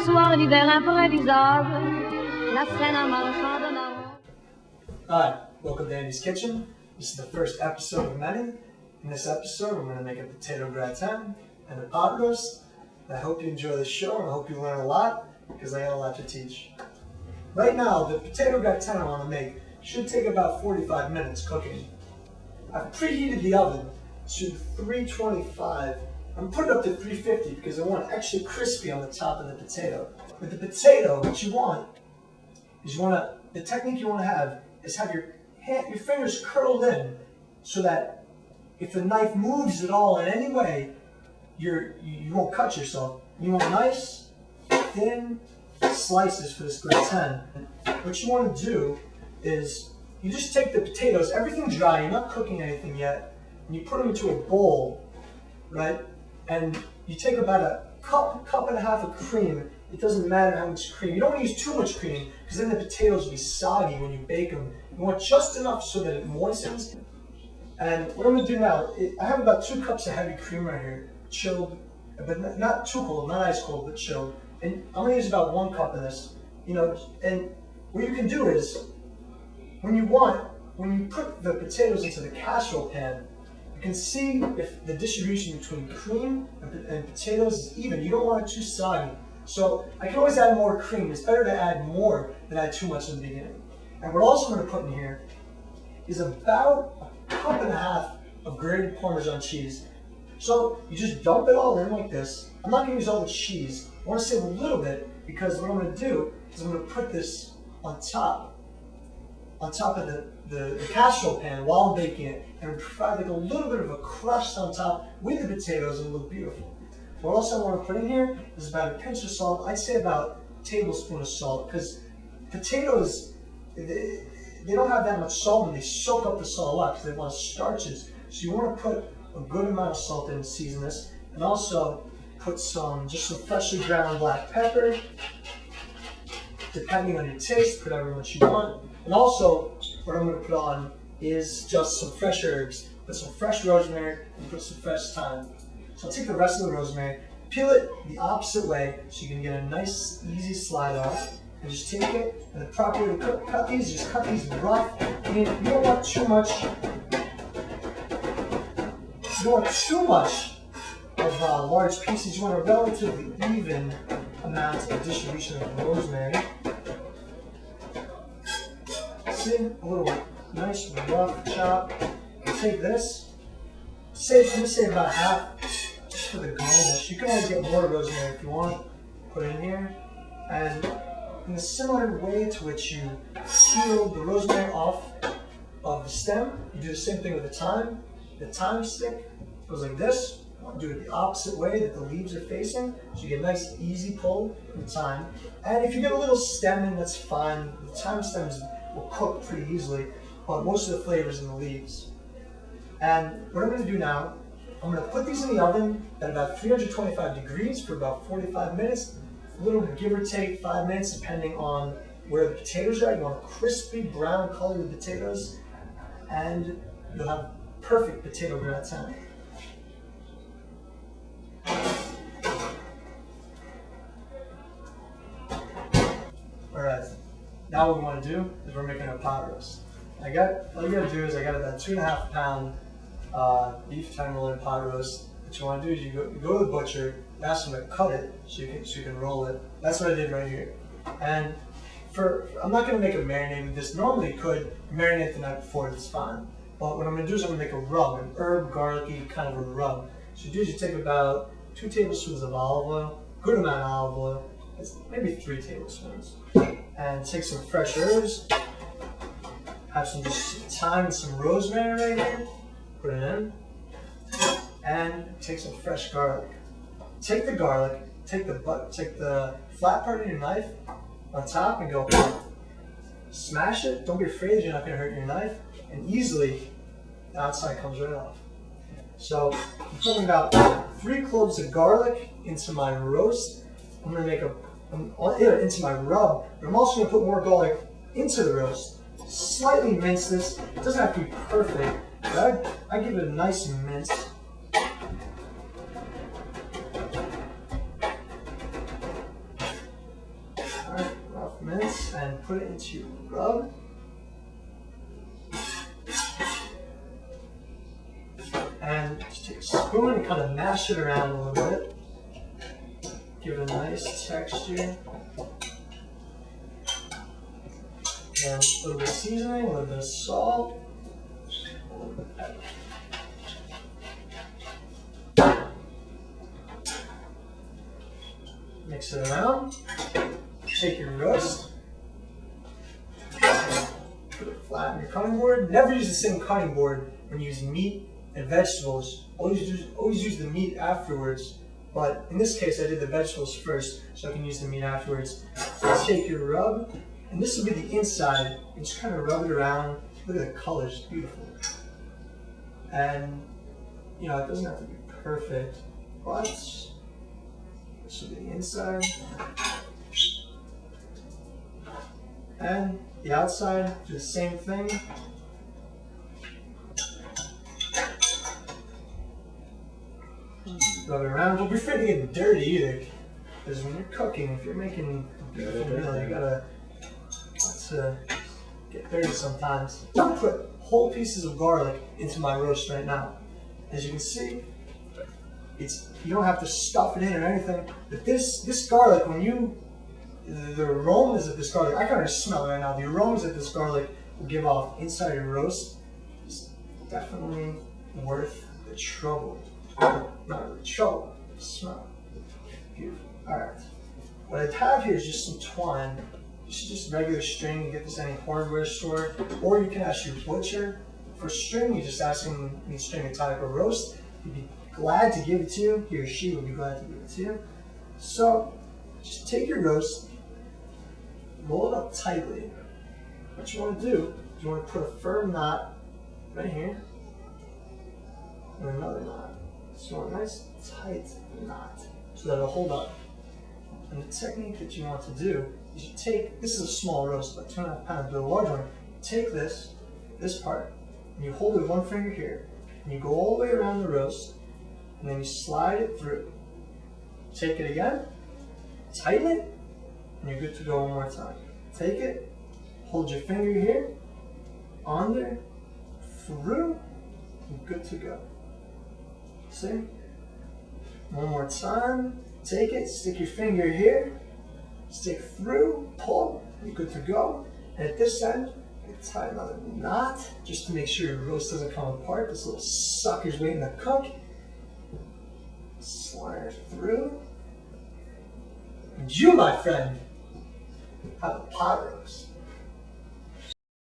soir d'hiver imprévisable, la scène un marchand de marron. Hi, welcome to Andy's Kitchen. This is the first episode of many. In this episode, we're going to make a potato gratin and a pot roast. I hope you enjoy the show and I hope you learn a lot because I got a lot to teach. Right now, the potato gratin I want to make should take about 45 minutes cooking. I've preheated the oven to 325. I'm putting it up to 350 because I want it extra crispy on the top of the potato. With the potato, what you want is the technique you want to have is have your fingers curled in so that if the knife moves at all in any way, you won't cut yourself. You want nice, thin slices for this gratin. What you want to do is you just take the potatoes, everything's dry, you're not cooking anything yet, and you put them into a bowl, right? And you take about a cup and a half of cream. It doesn't matter how much cream. You don't want to use too much cream because then the potatoes will be soggy when you bake them. You want just enough so that it moistens. And what I'm going to do now, I have about 2 cups of heavy cream right here, chilled, but not too cold, not ice cold, but chilled. And I'm going to use about 1 cup of this. And what you can do is, when you put the potatoes into the casserole pan, you can see if the distribution between cream and potatoes is even. You don't want it too soggy. So I can always add more cream. It's better to add more than add too much in the beginning. And what also I'm going to put in here is about a cup and a half of grated Parmesan cheese. So you just dump it all in like this. I'm not going to use all the cheese. I want to save a little bit because what I'm going to do is I'm going to put this on top of the casserole pan while I'm baking it, and provide like a little bit of a crust on top with the potatoes and look beautiful. What else I want to put in here is about a pinch of salt. I'd say about a tablespoon of salt because potatoes, they don't have that much salt and they soak up the salt a lot because they have a lot of starches. So you want to put a good amount of salt in and season this, and also put just some freshly ground black pepper. Depending on your taste, put however much you want. And also, what I'm going to put on is just some fresh herbs. Put some fresh rosemary and put some fresh thyme. So I'll take the rest of the rosemary, peel it the opposite way so you can get a nice, easy slide off. And just take it, and the proper way to cut these, just cut these rough. You don't want too much. You don't want too much of large pieces. You want a relatively even amount of distribution of rosemary. See, a little nice rough chop. Take this. I'm gonna save about half just for the garnish. You can always get more rosemary if you want. Put it in here, and in a similar way to which you peel the rosemary off of the stem, you do the same thing with the thyme. The thyme stick goes like this. Do it the opposite way that the leaves are facing, so you get a nice easy pull from the thyme. And if you get a little stem in, that's fine. The thyme stems will cook pretty easily, but most of the flavor is in the leaves. And what I'm going to do now, I'm going to put these in the oven at about 325 degrees for about 45 minutes. A little give or take 5 minutes depending on where the potatoes are. You want a crispy brown color of the potatoes, and you'll have perfect potato gratin. Alright, now what we want to do is we're making a pot roast. All you gotta do is I got about 2.5 pound beef tenderloin pot roast. What you want to do is you go to the butcher, ask them to cut it so you can roll it. That's what I did right here. And I'm not going to make a marinade with this. Normally you could marinate the night before, it's fine. But what I'm going to do is I'm going to make a rub, an herb, garlicky kind of a rub. So you do is you take about 2 tablespoons of olive oil, good amount of olive oil, it's maybe 3 tablespoons. And take some fresh herbs, have some thyme and some rosemary right here, put it in, and take some fresh garlic. Take the garlic, take the flat part of your knife on top and go smash it. Don't be afraid you're not going to hurt your knife, and easily the outside comes right off. So I'm putting about 3 cloves of garlic into my roast. I'm going to make into my rub, but I'm also going to put more garlic into the roast. Slightly mince this. It doesn't have to be perfect, but I give it a nice mince. minutes and put it into your rub. And just take a spoon and kind of mash it around a little bit. Give it a nice texture. And a little bit of seasoning, a little bit of salt. Mix it around. Take your roast. Put it flat on your cutting board. Never use the same cutting board when you use meat and vegetables. Always use the meat afterwards. But in this case, I did the vegetables first, so I can use the meat afterwards. So take your rub, and this will be the inside. And just kind of rub it around. Look at the color, it's beautiful. And you know, it doesn't have to be perfect, but this will be the inside. And the outside, do the same thing. Rub it around. Don't be afraid to get dirty either, because when you're cooking, if you're making a beautiful meal, you gotta get dirty sometimes. I'm gonna put whole pieces of garlic into my roast right now. As you can see, you don't have to stuff it in or anything. But this garlic, the aromas of this garlic, I can already smell it right now. The aromas that this garlic will give off inside your roast is definitely worth the trouble. Not really trouble, smell. Beautiful. Alright. What I have here is just some twine. This is just regular string. You get this at any hardware store. Or you can ask your butcher for string. You just ask him to string a tie up a roast. He'd be glad to give it to you. He or she would be glad to give it to you. So, just take your roast, roll it up tightly. What you want to do is you want to put a firm knot right here and another knot. So you want a nice tight knot so that it'll hold up. And the technique that you want to do is you take, this is a small roast, about 2.5 pounds, but a large one. Take this part, and you hold it with one finger here, and you go all the way around the roast, and then you slide it through. Take it again, tighten it, and you're good to go one more time. Take it, hold your finger here, under, through, and good to go. See? One more time. Take it, stick your finger here, stick through, pull, you're good to go. And at this end, you tie another knot just to make sure your roast doesn't come apart. This little sucker's waiting to cook. Slide it through. And you, my friend, have a pot roast.